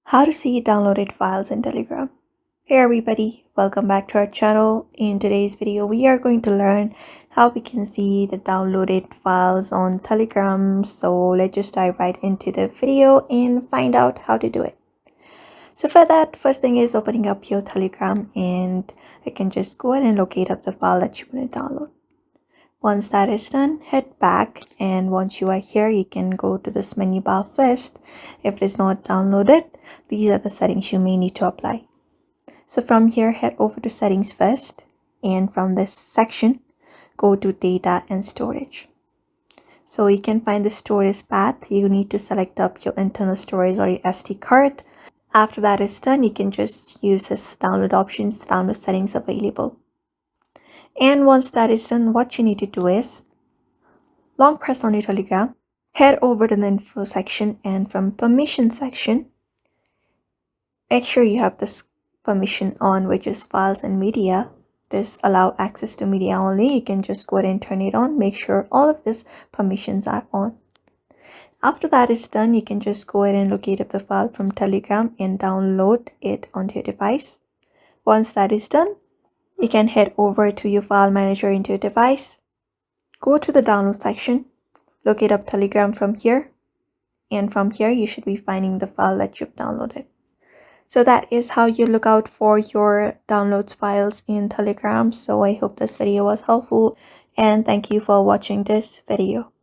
How to see downloaded files in Telegram. Hey everybody, welcome back to our channel. In today's video, we are going to learn how we can see the downloaded files on Telegram. So let's just dive right into the video and find out how to do it. So for that, first thing is opening up your Telegram, and you can just go ahead and locate up the file that you want to download. Once that is done, head back, and once you are here, you can go to this menu bar first. If it is not downloaded, these are the settings you may need to apply. So from here, head over to settings first, and from this section, go to data and storage. So you can find the storage path. You need to select up your internal storage or your SD card. After that is done, you can just use this download options, download settings available. And once that is done, what you need to do is long press on your Telegram, head over to the info section, and from permission section, make sure you have this permission on, which is files and media. This allow access to media only. You can just go ahead and turn it on. Make sure all of these permissions are on. After that is done, you can just go ahead and locate up the file from Telegram and download it onto your device. Once that is done, you can head over to your file manager into your device. Go to the download section, locate up Telegram from here, and from here you should be finding the file that you've downloaded. So that is how you look out for your downloads files in Telegram. So I hope this video was helpful, and thank you for watching this video.